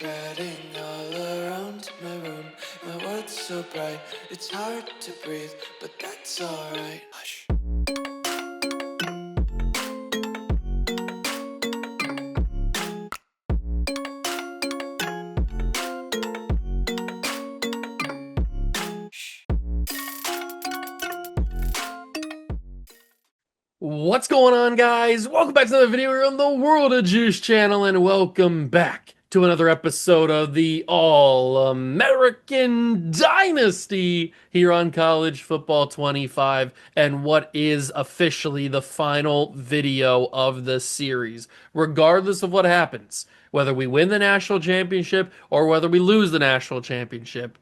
Spreading all around my room, my world's so bright, it's hard to breathe, but that's alright. Hush. What's going on, guys? Welcome back to another video here on the World of Juice channel, and welcome back to another episode of the All-American Dynasty here on College Football 25, and what is officially the final video of the series. Regardless of what happens, whether we win the national championship or whether we lose the national championship,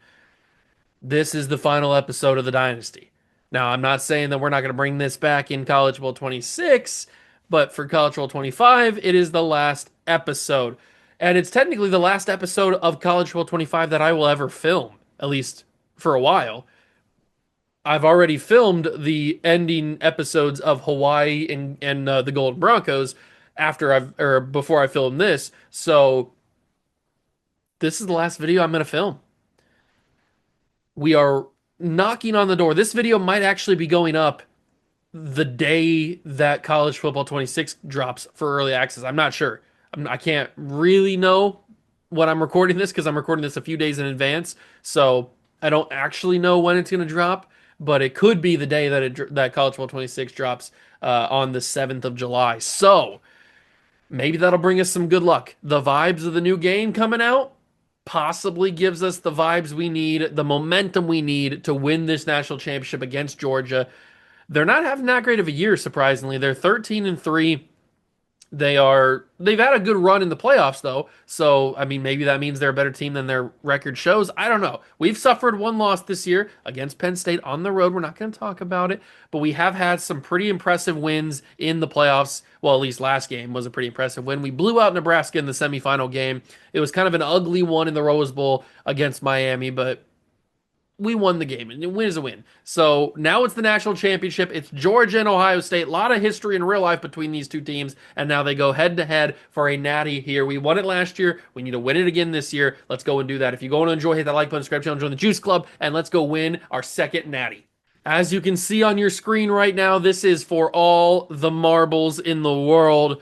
this is the final episode of the Dynasty. Now, I'm not saying that we're not going to bring this back in College Bowl 26, but for College Bowl 25, it is the last episode. And it's technically the last episode of College Bowl 25 that I will ever film, at least for a while. I've already filmed the ending episodes of Hawaii and the Golden Broncos before I filmed this. So this is the last video I'm going to film. We are knocking on the door. This video might actually be going up the day that College Football 26 drops for early access. I'm not sure. I can't really know when I'm recording this because I'm recording this a few days in advance. So I don't actually know when it's going to drop, but it could be the day that College Football 26 drops on the 7th of July. So maybe that'll bring us some good luck. The vibes of the new game coming out possibly gives us the vibes we need, the momentum we need to win this national championship against Georgia. They're not having that great of a year, surprisingly. They're 13-3. They've had a good run in the playoffs, though. So, I mean, maybe that means they're a better team than their record shows. I don't know. We've suffered one loss this year against Penn State on the road. We're not going to talk about it, but we have had some pretty impressive wins in the playoffs. Well, at least last game was a pretty impressive win. We blew out Nebraska in the semifinal game. It was kind of an ugly one in the Rose Bowl against Miami, but we won the game, and a win is a win. So now it's the national championship. It's Georgia and Ohio State. A lot of history in real life between these two teams, and now they go head-to-head for a natty here. We won it last year. We need to win it again this year. Let's go and do that. If you go and enjoy, hit that like button, subscribe channel, join the Juice Club, and let's go win our second natty. As you can see on your screen right now, this is for all the marbles in the world.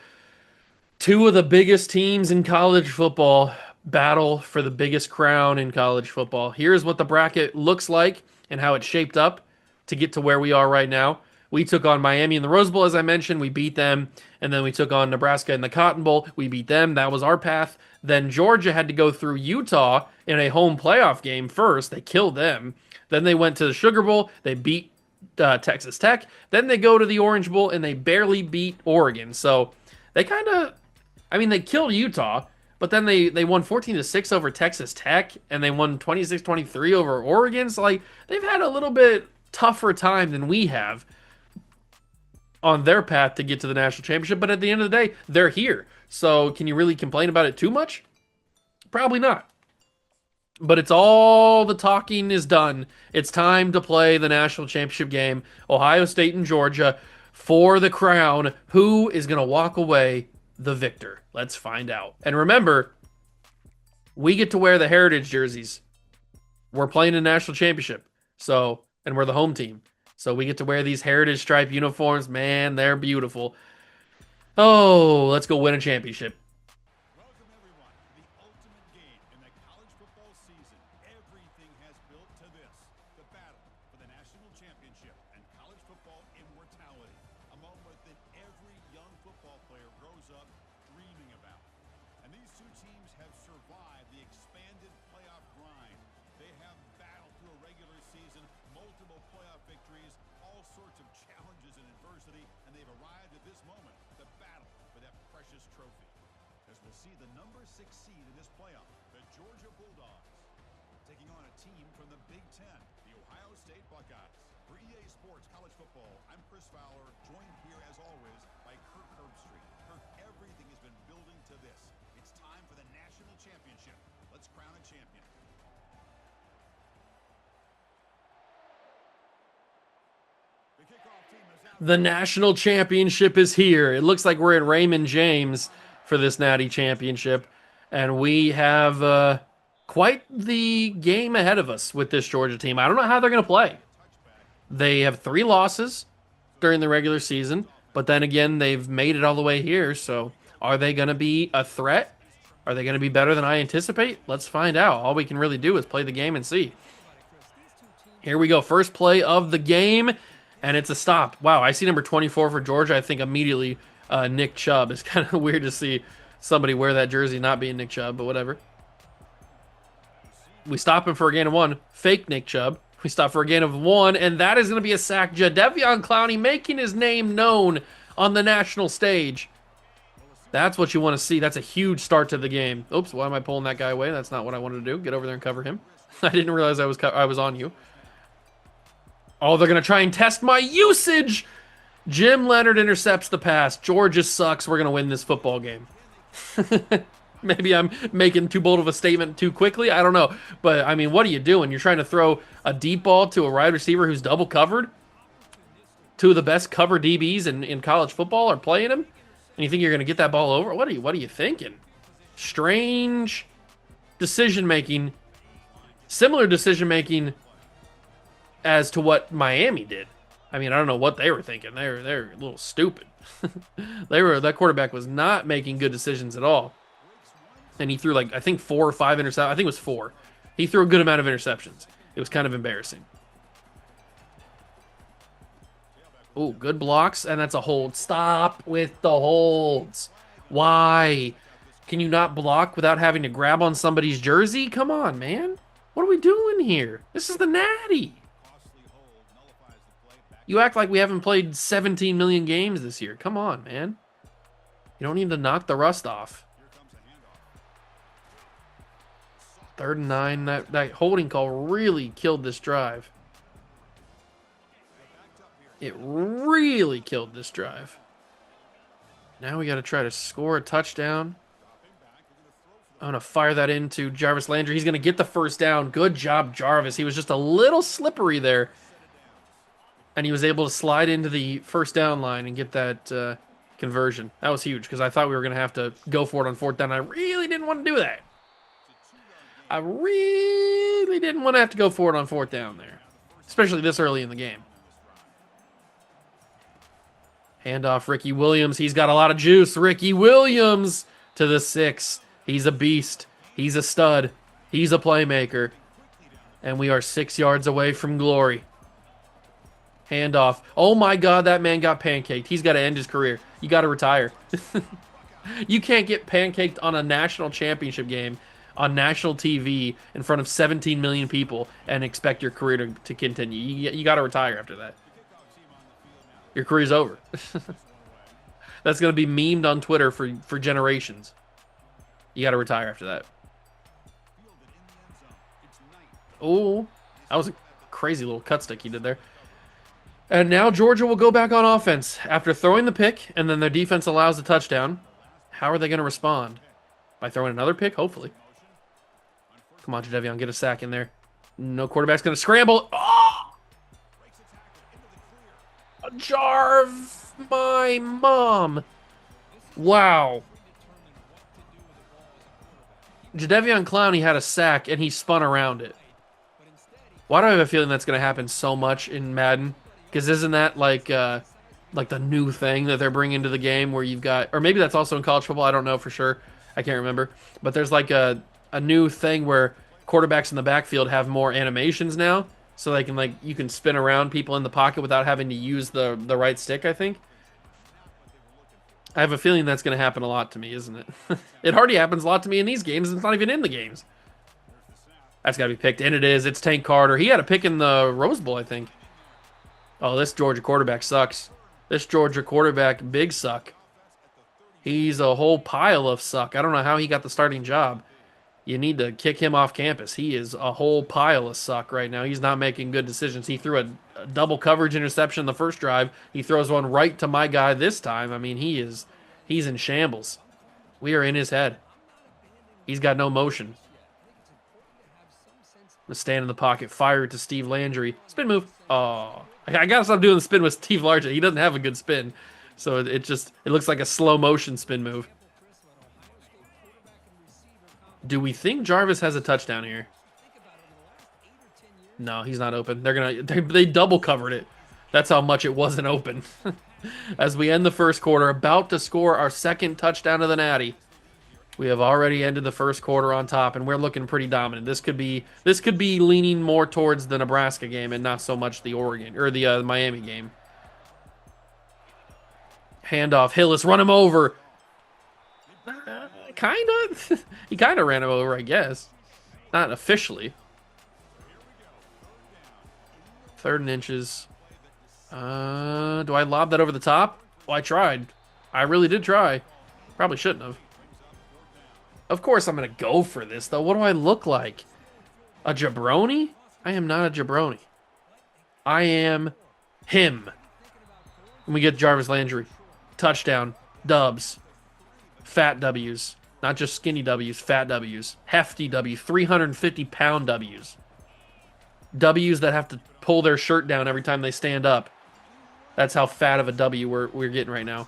Two of the biggest teams in college football battle for the biggest crown in college football. Here's what the bracket looks like and how it's shaped up to get to where we are right now. We took on Miami in the Rose Bowl, as I mentioned. We beat them. And then we took on Nebraska in the Cotton Bowl. We beat them. That was our path. Then Georgia had to go through Utah in a home playoff game first. They killed them. Then they went to the Sugar Bowl. They beat Texas Tech. Then they go to the Orange Bowl, and they barely beat Oregon. So they they killed Utah. But then they won 14-6 over Texas Tech, and they won 26-23 over Oregon. So, they've had a little bit tougher time than we have on their path to get to the national championship. But at the end of the day, they're here. So, can you really complain about it too much? Probably not. But it's all the talking is done. It's time to play the national championship game. Ohio State and Georgia for the crown. Who is going to walk away the victor? Let's find out. And remember, we get to wear the heritage jerseys. We're playing a national championship. And we're the home team. So we get to wear these heritage stripe uniforms. Man, they're beautiful. Oh, let's go win a championship. Welcome everyone to the ultimate game in the college football season. Everything has built to this, the battle for the national championship and college football immortality. A moment that every young football player grows up dreaming about. And these two teams have survived the expanded playoff grind. They have battled through a regular season, multiple playoff victories, all sorts of challenges and adversity, and they've arrived at this moment, the battle for that precious trophy. As we'll see the number 6 seed in this playoff, the Georgia Bulldogs, taking on a team from the Big Ten, the Ohio State Buckeyes. For EA Sports College Football, I'm Chris Fowler, joined here as always by Kirk Herbstreit. Kirk, everything has been building to this. It's time for the national championship. Let's crown a champion. The kickoff team is out. The national championship is here. It looks like we're at Raymond James for this natty championship. And we have quite the game ahead of us with this Georgia team. I don't know how they're going to play. They have 3 losses during the regular season, but then again, they've made it all the way here. So are they going to be a threat? Are they going to be better than I anticipate? Let's find out. All we can really do is play the game and see. Here we go. First play of the game, and it's a stop. Wow, I see number 24 for Georgia. I think immediately Nick Chubb. It's kind of weird to see somebody wear that jersey not being Nick Chubb, but whatever. We stop him for a gain of 1. Fake Nick Chubb. We stop for a gain of 1, and that is going to be a sack. Jadeveon Clowney making his name known on the national stage. That's what you want to see. That's a huge start to the game. Oops, why am I pulling that guy away? That's not what I wanted to do. Get over there and cover him. I didn't realize I was on you. Oh, they're going to try and test my usage. Jim Leonard intercepts the pass. Georgia sucks. We're going to win this football game. Maybe I'm making too bold of a statement too quickly. I don't know. But, I mean, what are you doing? You're trying to throw a deep ball to a wide receiver who's double covered? 2 of the best cover DBs in college football are playing him? And you think you're going to get that ball over? What are you thinking? Strange decision-making. Similar decision-making as to what Miami did. I mean, I don't know what they were thinking. They're a little stupid. That quarterback was not making good decisions at all. And he threw like, I think 4 or 5 interceptions. I think it was 4. He threw a good amount of interceptions. It was kind of embarrassing. Oh, good blocks, and that's a hold. Stop with the holds. Why? Can you not block without having to grab on somebody's jersey? Come on, man. What are we doing here? This is the Natty. You act like we haven't played 17 million games this year. Come on, man. You don't need to knock the rust off. 3rd and 9. That holding call really killed this drive. It really killed this drive. Now we got to try to score a touchdown. I'm going to fire that into Jarvis Landry. He's going to get the first down. Good job, Jarvis. He was just a little slippery there. And he was able to slide into the first down line and get that conversion. That was huge because I thought we were going to have to go for it on 4th down. I really didn't want to do that. I really didn't want to have to go for it on 4th down there, especially this early in the game. Handoff, Ricky Williams. He's got a lot of juice. Ricky Williams to the 6. He's a beast. He's a stud. He's a playmaker. And we are 6 yards away from glory. Handoff. Oh my God, that man got pancaked. He's got to end his career. You got to retire. You can't get pancaked on a national championship game on national TV in front of 17 million people and expect your career to continue. You got to retire after that. Your career's over. That's going to be memed on Twitter for generations. You got to retire after that. Oh, that was a crazy little cut stick he did there. And now Georgia will go back on offense after throwing the pick, and then their defense allows the touchdown. How are they going to respond? By throwing another pick? Hopefully. Come on, Jadeveon, get a sack in there. No quarterback's going to scramble. Oh! Jarv, my mom. Wow. Jadeveon Clowney had a sack, and he spun around it. Why do I have a feeling that's going to happen so much in Madden? Because isn't that like the new thing that they're bringing to the game where you've got, or maybe that's also in college football. I don't know for sure. I can't remember. But there's like a new thing where quarterbacks in the backfield have more animations now, so they can you can spin around people in the pocket without having to use the right stick. I think. I have a feeling that's going to happen a lot to me, isn't it? It already happens a lot to me in these games. It's not even in the games. That's got to be picked, and it is. It's Tank Carter. He had a pick in the Rose Bowl, I think. Oh, this Georgia quarterback sucks. This Georgia quarterback, big suck. He's a whole pile of suck. I don't know how he got the starting job. You need to kick him off campus. He is a whole pile of suck right now. He's not making good decisions. He threw a double coverage interception in the first drive. He throws one right to my guy this time. I mean, he's in shambles. We are in his head. He's got no motion. I'm going to stand in the pocket, fire it to Steve Landry. Spin move. Oh, I got to stop doing the spin with Steve Landry. He doesn't have a good spin. So it looks like a slow motion spin move. Do we think Jarvis has a touchdown here? No, he's not open. They double covered it. That's how much it wasn't open. As we end the first quarter, about to score our second touchdown of the Natty. We have already ended the first quarter on top, and we're looking pretty dominant. This could be leaning more towards the Nebraska game and not so much the Oregon or the Miami game. Handoff, Hillis, run him over. Kind of. He kind of ran him over, I guess. Not officially. 3rd and inches. Do I lob that over the top? Well, I tried. I really did try. Probably shouldn't have. Of course I'm going to go for this, though. What do I look like? A jabroni? I am not a jabroni. I am him. And we get Jarvis Landry. Touchdown. Dubs. Fat W's. Not just skinny W's, fat W's. Hefty W. 350-pound W's. W's that have to pull their shirt down every time they stand up. That's how fat of a W we're getting right now.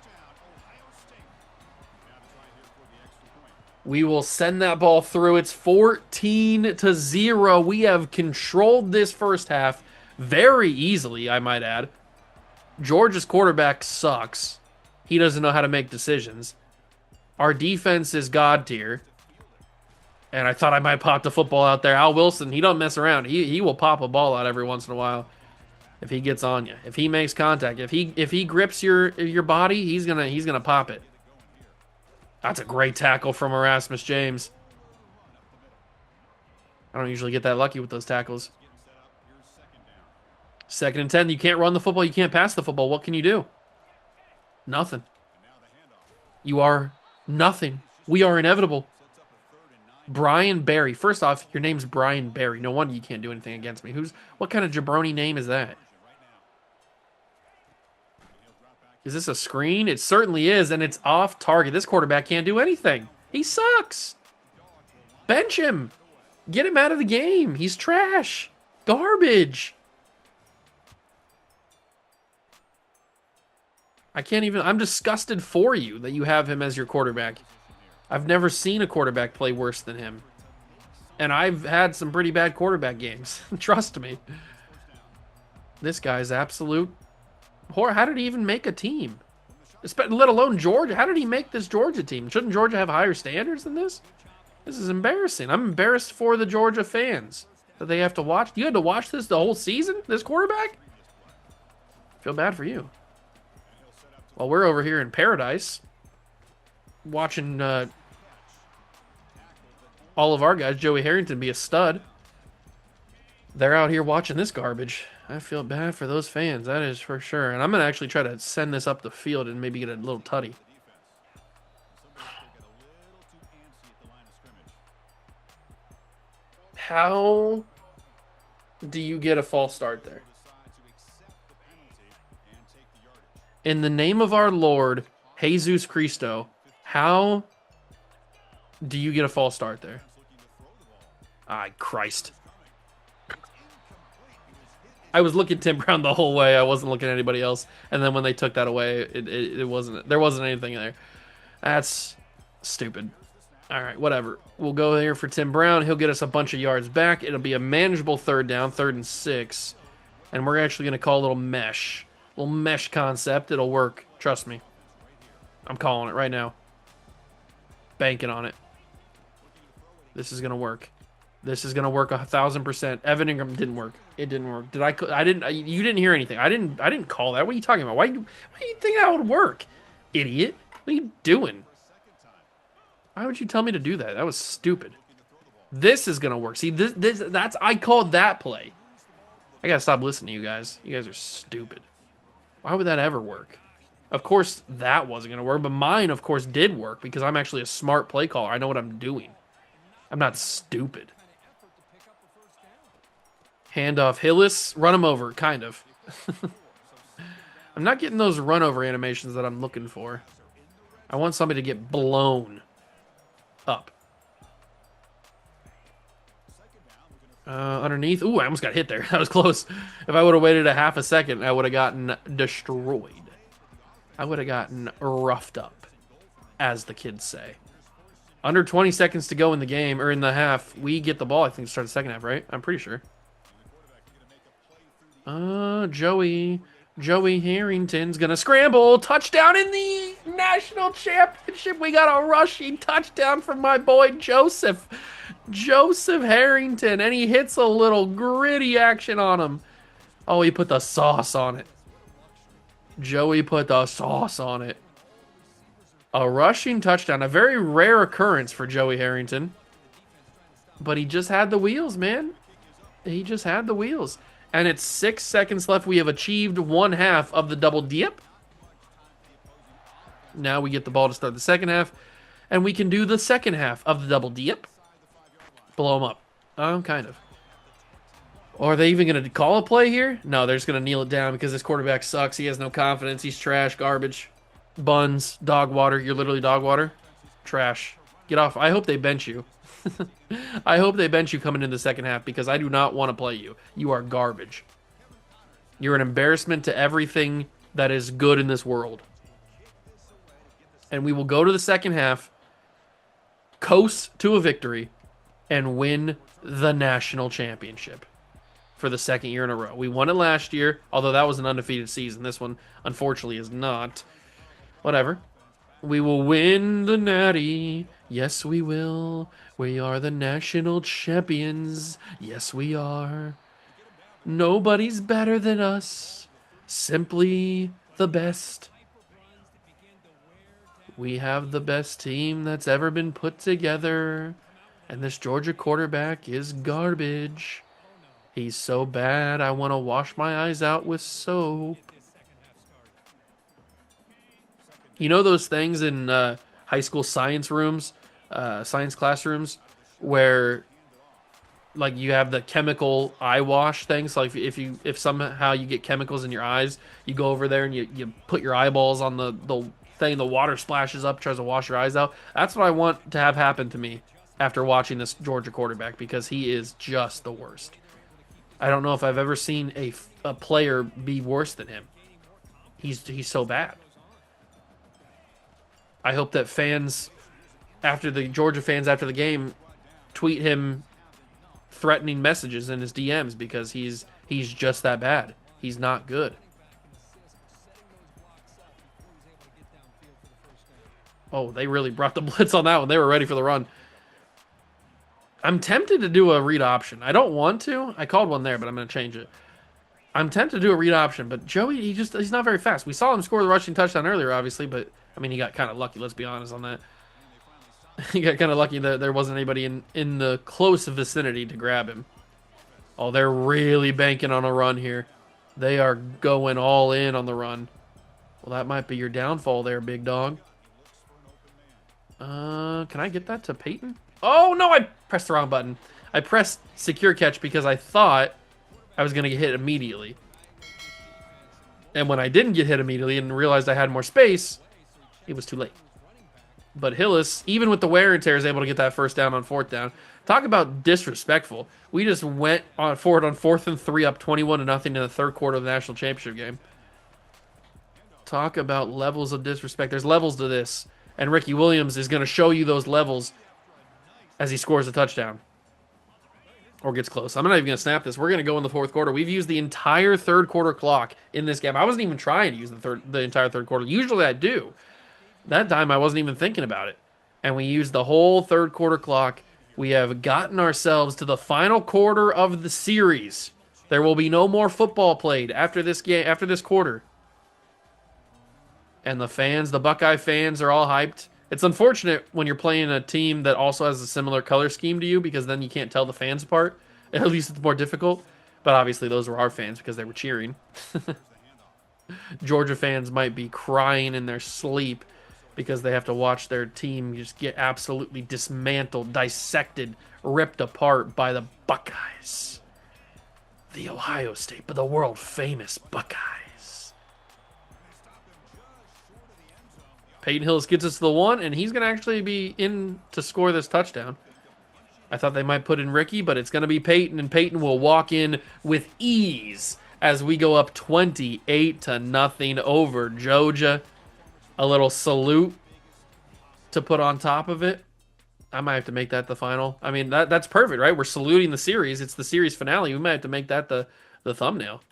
We will send that ball through. It's 14-0. We have controlled this first half very easily, I might add. Georgia's quarterback sucks. He doesn't know how to make decisions. Our defense is god tier. And I thought I might pop the football out there. Al Wilson, he don't mess around. He will pop a ball out every once in a while if he gets on you. If he makes contact, if he grips your body, he's gonna pop it. That's a great tackle from Erasmus James. I don't usually get that lucky with those tackles. 2nd and 10. You can't run the football. You can't pass the football. What can you do? Nothing. You are nothing. We are inevitable. Brian Barry. First off, your name's Brian Barry. No wonder you can't do anything against me. What kind of jabroni name is that? Is this a screen? It certainly is, and it's off target. This quarterback can't do anything. He sucks. Bench him. Get him out of the game. He's trash. Garbage. I'm disgusted for you that you have him as your quarterback. I've never seen a quarterback play worse than him. And I've had some pretty bad quarterback games. Trust me. This guy's absolute horror. How did he even make a team? Let alone Georgia. How did he make this Georgia team? Shouldn't Georgia have higher standards than this? This is embarrassing. I'm embarrassed for the Georgia fans that they have to watch. You had to watch this the whole season? This quarterback? Feel bad for you. While we're over here in paradise watching all of our guys, Joey Harrington, be a stud. They're out here watching this garbage. I feel bad for those fans, that is for sure. And I'm going to actually try to send this up the field and maybe get a little tutty. How do you get a false start there? In the name of our Lord, Jesus Christo, how do you get a false start there? Ah, Christ. I was looking at Tim Brown the whole way. I wasn't looking at anybody else. And then when they took that away, there wasn't anything there. That's stupid. All right, whatever. We'll go there for Tim Brown. He'll get us a bunch of yards back. It'll be a manageable 3rd down, 3rd and 6. And we're actually going to call a little mesh. Little mesh concept. It'll work. Trust me. I'm calling it right now. Banking on it. This is going to work. This is going to work 1,000%. Evan Ingram didn't work. It didn't work. You didn't hear anything. I didn't call that. What are you talking about? Why do you think that would work? Idiot. What are you doing? Why would you tell me to do that? That was stupid. This is going to work. See, I called that play. I got to stop listening to you guys. You guys are stupid. Why would that ever work? Of course, that wasn't going to work, but mine, of course, did work because I'm actually a smart play caller. I know what I'm doing. I'm not stupid. Handoff, Hillis, run him over, kind of. I'm not getting those run over animations that I'm looking for. I want somebody to get blown up. Underneath. Ooh, I almost got hit there. That was close. If I would have waited a half a second, I would have gotten destroyed. I would have gotten roughed up, as the kids say. Under 20 seconds to go in the game, or in the half. We get the ball, I think, to start the second half, right? I'm pretty sure. Joey Harrington's gonna scramble. Touchdown in the national championship. We got a rushing touchdown from my boy Joseph Harrington, and he hits a little gritty action on him. Oh, he put the sauce on it. Joey put the sauce on it. A rushing touchdown, a very rare occurrence for Joey Harrington. But he just had the wheels, man. He just had the wheels. And it's 6 seconds left. We have achieved one half of the double dip. Now we get the ball to start the second half. And we can do the second half of the double dip. Blow him up. Kind of. Or are they even going to call a play here? No, they're just going to kneel it down because this quarterback sucks. He has no confidence. He's trash, garbage. Buns, dog water. You're literally dog water. Trash. Get off. I hope they bench you. I hope they bench you coming into the second half because I do not want to play you. You are garbage. You're an embarrassment to everything that is good in this world. And we will go to the second half, coast to a victory, and win the national championship for the second year in a row. We won it last year, although that was an undefeated season. This one, unfortunately, is not. Whatever. We will win the natty. Yes, we will. We are the national champions. Yes, we are. Nobody's better than us. Simply the best. We have the best team that's ever been put together. And this Georgia quarterback is garbage. He's so bad, I want to wash my eyes out with soap. You know those things in high school science rooms, science classrooms, where like you have the chemical eye wash things. So if somehow you get chemicals in your eyes, you go over there and you put your eyeballs on the thing, the water splashes up, tries to wash your eyes out. That's what I want to have happen to me after watching this Georgia quarterback because he is just the worst. I don't know if I've ever seen a player be worse than him. He's so bad. I hope that Georgia fans after the game tweet him threatening messages in his DMs because he's just that bad. He's not good. Oh, they really brought the blitz on that one. They were ready for the run. I'm tempted to do a read option. I don't want to. I called one there, but I'm going to change it. I'm tempted to do a read option, but Joey, he's not very fast. We saw him score the rushing touchdown earlier, obviously, but I mean, he got kind of lucky, let's be honest on that. He got kind of lucky that there wasn't anybody in the close vicinity to grab him. Oh, they're really banking on a run here. They are going all in on the run. Well, that might be your downfall there, big dog. Can I get that to Peyton? Oh, no, I pressed the wrong button. I pressed secure catch because I thought I was going to get hit immediately. And when I didn't get hit immediately and realized I had more space, it was too late. But Hillis, even with the wear and tear, is able to get that first down on fourth down. Talk about disrespectful. We just went forward on 4th and 3 up 21-0 in the third quarter of the national championship game. Talk about levels of disrespect. There's levels to this. And Ricky Williams is going to show you those levels as he scores a touchdown. Or gets close. I'm not even going to snap this. We're going to go in the fourth quarter. We've used the entire third quarter clock in this game. I wasn't even trying to use the entire third quarter. Usually I do. That time I wasn't even thinking about it. And we used the whole third quarter clock. We have gotten ourselves to the final quarter of the series. There will be no more football played after this game, after this quarter. And the Buckeye fans are all hyped. It's unfortunate when you're playing a team that also has a similar color scheme to you because then you can't tell the fans apart. At least it's more difficult. But obviously those were our fans because they were cheering. Georgia fans might be crying in their sleep because they have to watch their team just get absolutely dismantled, dissected, ripped apart by the Buckeyes. The Ohio State, but the world-famous Buckeyes. Peyton Hillis gets us to the 1, and he's going to actually be in to score this touchdown. I thought they might put in Ricky, but it's going to be Peyton, and Peyton will walk in with ease as we go up 28-0 over Georgia. A little salute to put on top of it. I might have to make that the final. I mean, that's perfect, right? We're saluting the series. It's the series finale. We might have to make that the thumbnail.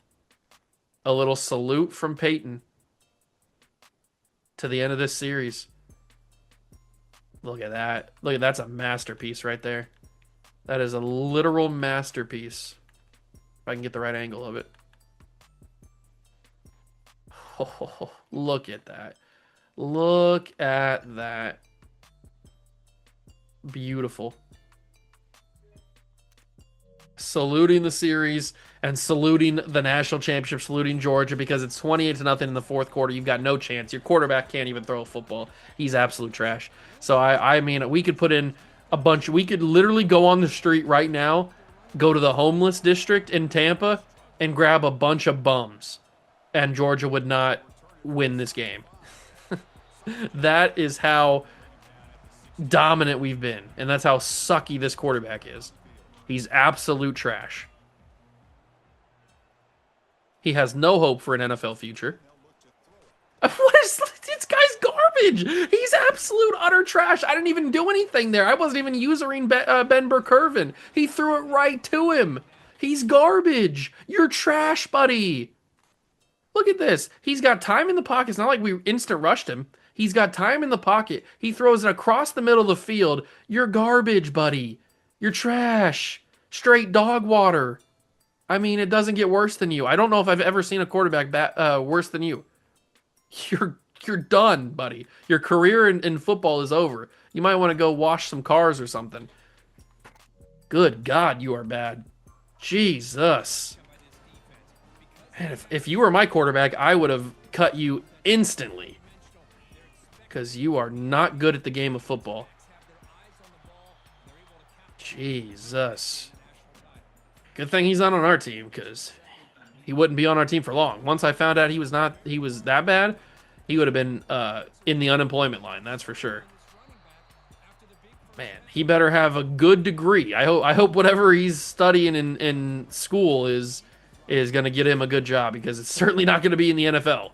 A little salute from Peyton to the end of this series. Look at that. Look at that's a masterpiece right there. That is a literal masterpiece. If I can get the right angle of it. Oh, look at that. Look at that. Beautiful. Saluting the series and saluting the national championship, saluting Georgia because it's 28-0 in the fourth quarter. You've got no chance. Your quarterback can't even throw a football. He's absolute trash. So I mean, we could put in a bunch. We could literally go on the street right now, go to the homeless district in Tampa, and grab a bunch of bums, and Georgia would not win this game. That is how dominant we've been, and that's how sucky this quarterback is. He's absolute trash. He has no hope for an NFL future. What is this guy's garbage? He's absolute utter trash. I didn't even do anything there. I wasn't even using Ben Burkervin. He threw it right to him. He's garbage. You're trash, buddy. Look at this. He's got time in the pocket. It's not like we instant rushed him. He's got time in the pocket. He throws it across the middle of the field. You're garbage, buddy. You're trash. Straight dog water. I mean, it doesn't get worse than you. I don't know if I've ever seen a quarterback worse than you. You're done, buddy. Your career in football is over. You might want to go wash some cars or something. Good God, you are bad. Jesus. Man, if you were my quarterback, I would have cut you instantly. Because you are not good at the game of football. Jesus. Good thing he's not on our team, because he wouldn't be on our team for long. Once I found out he was that bad, he would have been in the unemployment line, that's for sure. Man, he better have a good degree. I hope whatever he's studying in school is going to get him a good job, because it's certainly not going to be in the NFL.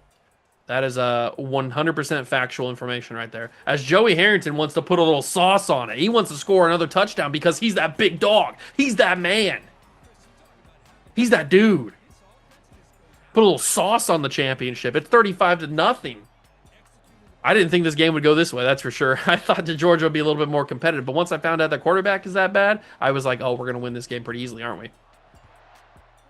That is 100% factual information right there. As Joey Harrington wants to put a little sauce on it. He wants to score another touchdown because he's that big dog. He's that man. He's that dude. Put a little sauce on the championship. It's 35-0. I didn't think this game would go this way, that's for sure. I thought that Georgia would be a little bit more competitive, but once I found out that quarterback is that bad, I was like, oh, we're going to win this game pretty easily, aren't we?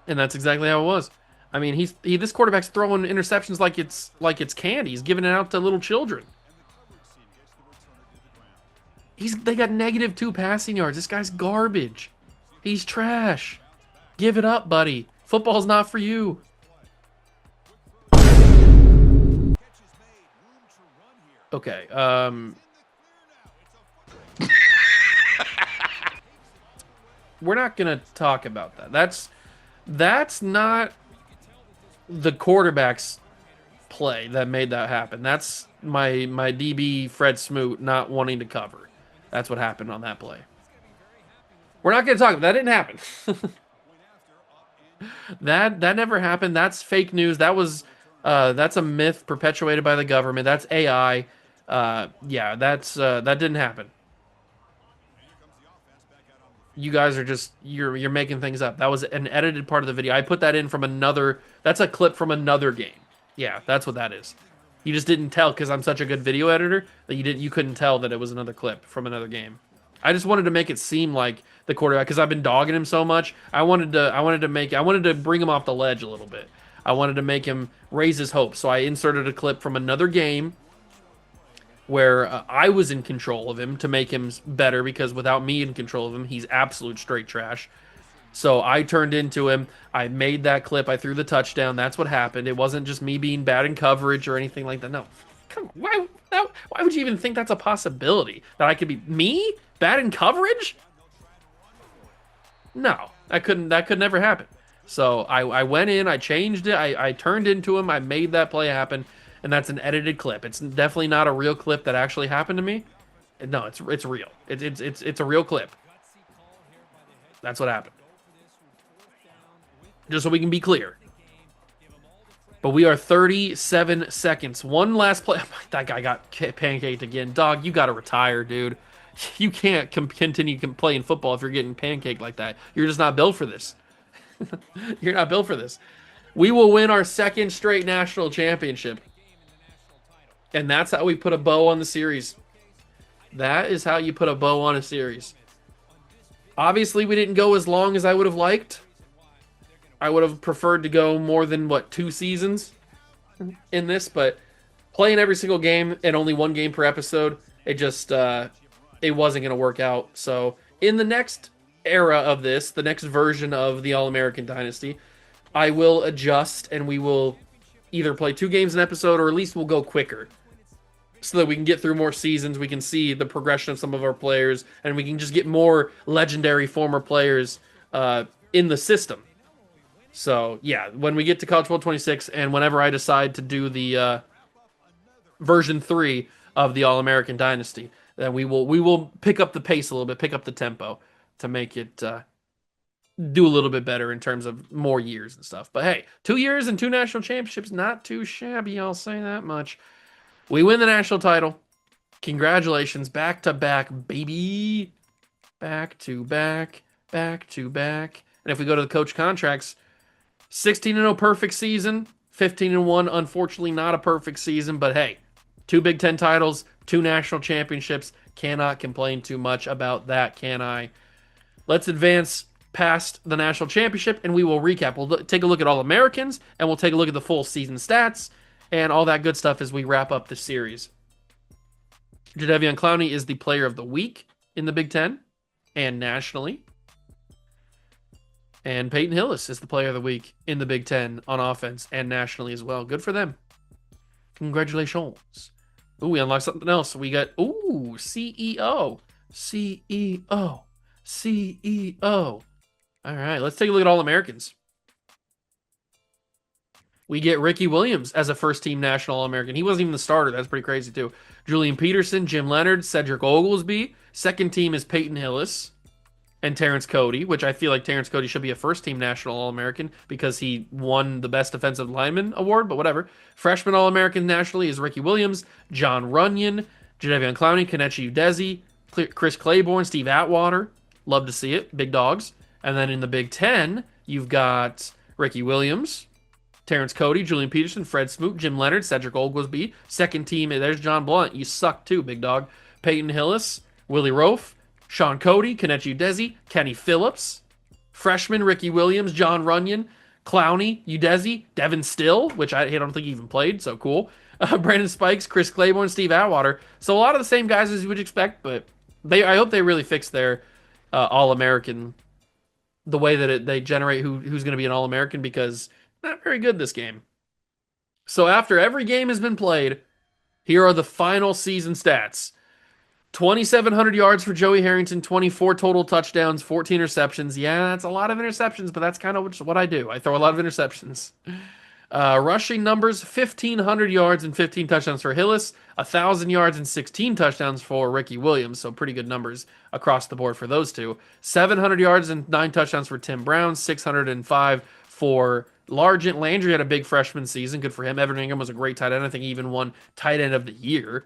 And that's exactly how it was. I mean, this quarterback's throwing interceptions like it's candy. He's giving it out to little children. They got -2 passing yards. This guy's garbage. He's trash. Give it up, buddy. Football's not for you. Okay. We're not gonna talk about that. That's not the quarterback's play that made that happen. That's my DB Fred Smoot not wanting to cover. That's what happened on that play. We're not going to talk about that. Didn't happen. That never happened. That's fake news. That's a myth perpetuated by the government. That's AI. Yeah, that didn't happen. You guys are just you're making things up. That was an edited part of the video. I put that in from another. That's a clip from another game. Yeah, that's what that is. You just didn't tell because I'm such a good video editor that you couldn't tell that it was another clip from another game. I just wanted to make it seem like the quarterback, because I've been dogging him so much. I wanted to bring him off the ledge a little bit. I wanted to make him raise his hopes. So I inserted a clip from another game where I was in control of him to make him better, because without me in control of him, he's absolute straight trash. So I turned into him. I made that clip. I threw the touchdown. That's what happened. It wasn't just me being bad in coverage or anything like that. No. Come on. Why would you even think that's a possibility? That I could be me? Bad in coverage? No. That could never happen. So I went in, I changed it, I turned into him, I made that play happen, and that's an edited clip. It's definitely not a real clip that actually happened to me. No, it's real. It's a real clip. That's what happened. Just so we can be clear. But we are 37 seconds. One last play. That guy got pancaked again. Dog, you got to retire, dude. You can't continue playing football if you're getting pancaked like that. You're just not built for this. You're not built for this. We will win our second straight national championship. And that's how we put a bow on the series. That is how you put a bow on a series. Obviously, we didn't go as long as I would have liked. I would have preferred to go more than, 2 seasons in this, but playing every single game and only one game per episode, it just, it wasn't going to work out. So, in the next era of this, the next version of the All-American Dynasty, I will adjust and we will either play 2 games an episode or at least we'll go quicker so that we can get through more seasons. We can see the progression of some of our players and we can just get more legendary former players in the system. So, yeah, when we get to College Football 26 and whenever I decide to do the version 3 of the All-American Dynasty, then we will pick up the pace a little bit, pick up the tempo to make it do a little bit better in terms of more years and stuff. But hey, 2 years and 2 national championships, not too shabby, I'll say that much. We win the national title. Congratulations. Back to back, baby. Back to back, back to back. And if we go to the coach contracts, 16-0 perfect season, 15-1 unfortunately not a perfect season, but hey, 2 Big Ten titles, 2 national championships. Cannot complain too much about that, can I? Let's advance past the national championship and we will recap. We'll take a look at All-Americans and we'll take a look at the full season stats and all that good stuff as we wrap up the series. Jadeveon Clowney is the player of the week in the Big Ten and nationally. And Peyton Hillis is the player of the week in the Big Ten on offense and nationally as well. Good for them. Congratulations. Ooh, we unlocked something else. We got, CEO. CEO. CEO. All right, let's take a look at All-Americans. We get Ricky Williams as a first-team National All-American. He wasn't even the starter. That's pretty crazy, too. Julian Peterson, Jim Leonard, Cedric Oglesby. Second team is Peyton Hillis and Terrence Cody, which I feel like Terrence Cody should be a first-team National All-American because he won the Best Defensive Lineman award, but whatever. Freshman All-American nationally is Ricky Williams, John Runyon, Jadeveon Clowney, Kenichi Udeze, Chris Claiborne, Steve Atwater. Love to see it. Big dogs. And then in the Big Ten, you've got Ricky Williams, Terrence Cody, Julian Peterson, Fred Smoot, Jim Leonard, Cedric Oglesby. Second team, there's John Blunt. You suck too, big dog. Peyton Hillis, Willie Rofe, Sean Cody, Kenichi Udeze, Kenny Phillips. Freshman, Ricky Williams, John Runyon, Clowney, Udeze, Devin Still, which I don't think he even played, so cool. Brandon Spikes, Chris Claiborne, Steve Atwater. So a lot of the same guys as you would expect, but I hope they really fix their All-American, the way that they generate who's going to be an All-American, because not very good this game. So after every game has been played, here are the final season stats. 2,700 yards for Joey Harrington, 24 total touchdowns, 14 interceptions. Yeah, that's a lot of interceptions, but that's kind of what I do. I throw a lot of interceptions. Rushing numbers, 1,500 yards and 15 touchdowns for Hillis, 1,000 yards and 16 touchdowns for Ricky Williams, so pretty good numbers across the board for those two. 700 yards and 9 touchdowns for Tim Brown, 605 for Largent. Landry had a big freshman season, good for him. Evan Ingram was a great tight end. I think he even won tight end of the year.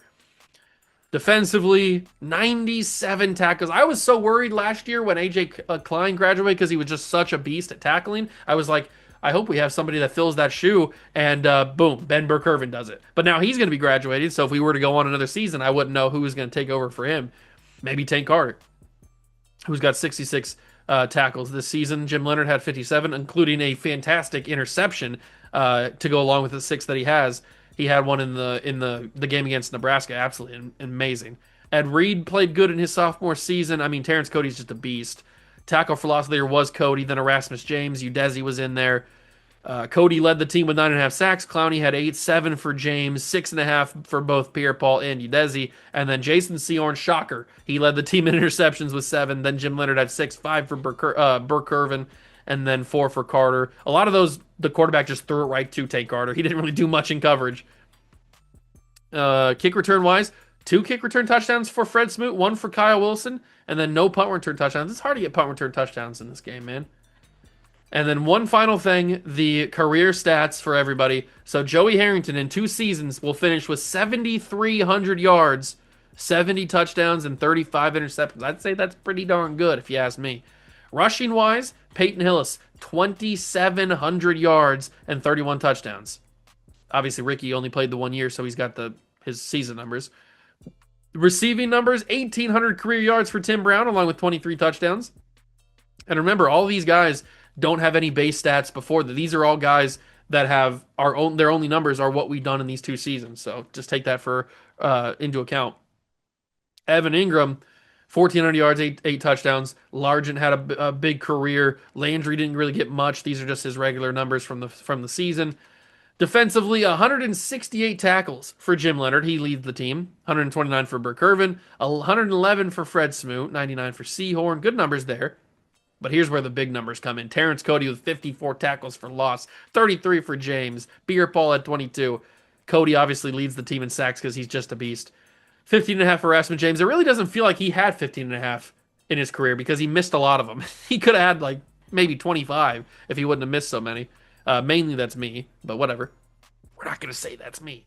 Defensively, 97 tackles. I was so worried last year when AJ Klein graduated because he was just such a beast at tackling. I was like, I hope we have somebody that fills that shoe, and boom, Ben Burke-Irvin does it. But now he's going to be graduated, so if we were to go on another season, I wouldn't know who was going to take over for him. Maybe Tank Carter, who's got 66 tackles this season. Jim Leonard had 57, including a fantastic interception to go along with the 6 that he has. He had one in the game against Nebraska, absolutely amazing. Ed Reed played good in his sophomore season. I mean, Terrence Cody's just a beast. Tackle for loss leader was Cody, then Erasmus James. Udeze was in there. Cody led the team with 9.5 sacks. Clowney had 8, 7 for James, 6.5 for both Pierre-Paul and Udeze. And then Jason Seorn, shocker, he led the team in interceptions with 7. Then Jim Leonard had 6, 5 for Burke-Irvin, and then 4 for Carter. A lot of those, the quarterback just threw it right to Tank Carter. He didn't really do much in coverage. Kick return-wise, 2 kick return touchdowns for Fred Smoot, 1 for Kyle Wilson, and then no punt return touchdowns. It's hard to get punt return touchdowns in this game, man. And then one final thing, the career stats for everybody. So Joey Harrington in 2 seasons will finish with 7,300 yards 70 touchdowns and 35 interceptions. I'd say that's pretty darn good if you ask me. Rushing wise, Peyton Hillis, 2,700 yards and 31 touchdowns. Obviously, Ricky only played the 1 year, so he's got his season numbers. Receiving numbers, 1,800 career yards for Tim Brown, along with 23 touchdowns. And remember, all these guys don't have any base stats before that. These are all guys that have their only numbers are what we've done in these 2 seasons. So just take that into account. Evan Ingram, 1,400 yards, eight touchdowns. Largent had a big career. Landry didn't really get much. These are just his regular numbers from the season. Defensively, 168 tackles for Jim Leonard. He leads the team. 129 for Burke Irvin, 111 for Fred Smoot, 99 for Seahorn. Good numbers there. But here's where the big numbers come in. Terrence Cody with 54 tackles for loss, 33 for James. Beer Paul at 22. Cody obviously leads the team in sacks because he's just a beast. 15.5 for Erasmus James. It really doesn't feel like he had 15.5 in his career because he missed a lot of them. He could have had like maybe 25 if he wouldn't have missed so many. Mainly that's me, but whatever. We're not going to say that's me.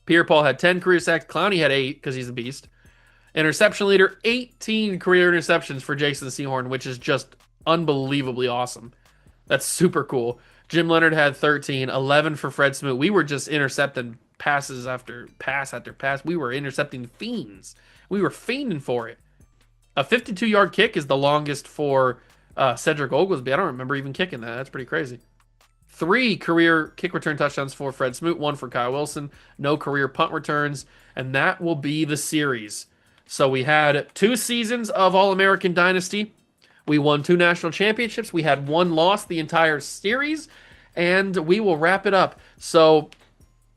Pierre Paul had 10 career sacks. Clowney had 8 because he's a beast. Interception leader, 18 career interceptions for Jason Seahorn, which is just unbelievably awesome. That's super cool. Jim Leonard had 13, 11 for Fred Smoot. We were just intercepting passes after pass after pass. We were intercepting fiends. We were fiending for it. A 52-yard kick is the longest for Cedric Oglesby. I don't remember even kicking that. That's pretty crazy. 3 career kick return touchdowns for Fred Smoot, 1 for Kyle Wilson, no career punt returns, and that will be the series. So we had 2 seasons of All-American Dynasty. We won 2 national championships. We had 1 loss the entire series, and we will wrap it up. So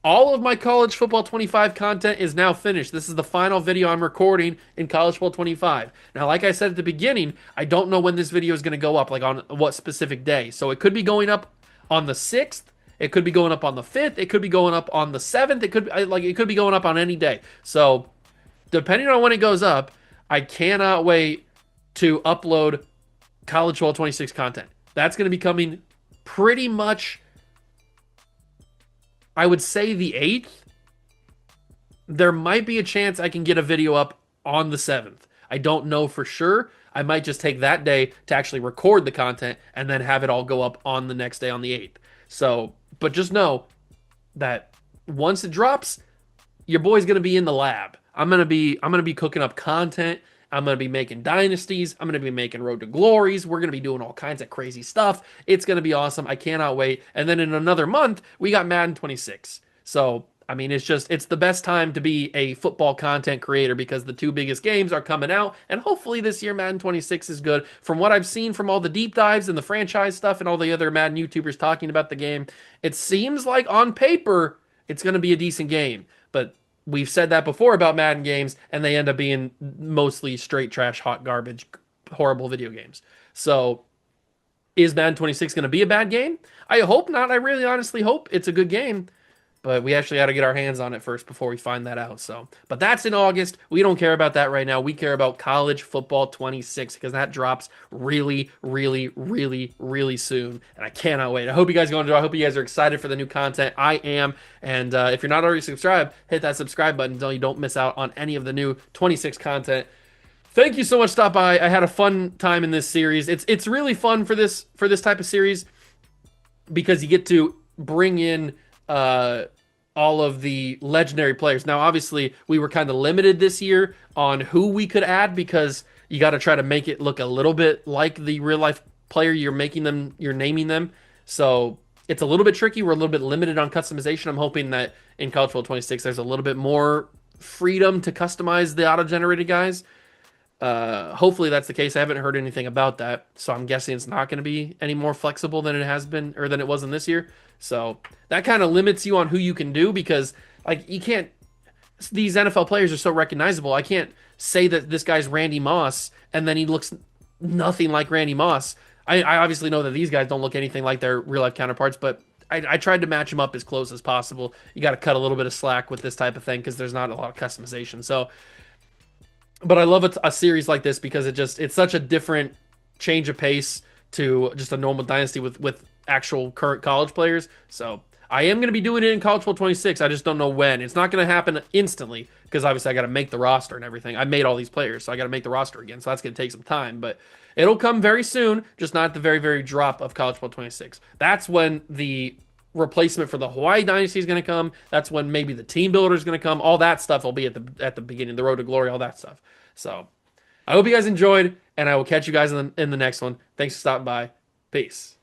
all of my College Football 25 content is now finished. This is the final video I'm recording in College Football 25. Now, like I said at the beginning, I don't know when this video is going to go up, like on what specific day. So it could be going up on the 6th. It could be going up on the 5th. It could be going up on the 7th. It could be going up on any day. So depending on when it goes up, I cannot wait to upload College Football 26 content. That's going to be coming pretty much, I would say, the 8th. There might be a chance I can get a video up on the 7th. I don't know for sure. I might just take that day to actually record the content and then have it all go up on the next day on the 8th. So, but just know that once it drops, your boy's going to be in the lab. I'm going to be cooking up content. I'm going to be making dynasties. I'm going to be making Road to Glories. We're going to be doing all kinds of crazy stuff. It's going to be awesome. I cannot wait. And then in another month, we got Madden 26. So, I mean, it's the best time to be a football content creator because the 2 biggest games are coming out. And hopefully this year, Madden 26 is good. From what I've seen from all the deep dives and the franchise stuff and all the other Madden YouTubers talking about the game, it seems like on paper, it's going to be a decent game. But we've said that before about Madden games, and they end up being mostly straight trash, hot garbage, horrible video games. So is Madden 26 going to be a bad game? I hope not. I really honestly hope it's a good game. But we actually got to get our hands on it first before we find that out. So, but that's in August. We don't care about that right now. We care about College Football 26 because that drops really, really, really, really soon. And I cannot wait. I hope you guys are going to enjoy. I hope you guys are excited for the new content. I am. And if you're not already subscribed, hit that subscribe button so you don't miss out on any of the new 26 content. Thank you so much for stopping by. I had a fun time in this series. It's really fun for this type of series because you get to bring in all of the legendary players. Now, obviously, we were kind of limited this year on who we could add because you got to try to make it look a little bit like the real life player you're naming them. So it's a little bit tricky. We're a little bit limited on customization. I'm hoping that in College Football 26, there's a little bit more freedom to customize the auto-generated guys. Hopefully that's the case. I haven't heard anything about that, so I'm guessing it's not going to be any more flexible than it has been or than it was in this year. So that kind of limits you on who you can do because like you can't. These NFL players are so recognizable. I can't say that this guy's Randy Moss and then he looks nothing like Randy Moss. I obviously know that these guys don't look anything like their real life counterparts, but I tried to match them up as close as possible. You got to cut a little bit of slack with this type of thing because there's not a lot of customization. So. But I love a series like this because it's such a different change of pace to just a normal dynasty with actual current college players. So I am going to be doing it in College Football 26. I just don't know when. It's not going to happen instantly because obviously I got to make the roster and everything. I made all these players, so I got to make the roster again. So that's going to take some time, but it'll come very soon, just not at the very, very drop of College Football 26. That's when the replacement for the Hawaii Dynasty is going to come. That's when maybe the team builder is going to come. All that stuff will be at the beginning, the road to glory, all that stuff. So I hope you guys enjoyed, and I will catch you guys in the next one. Thanks for stopping by. Peace.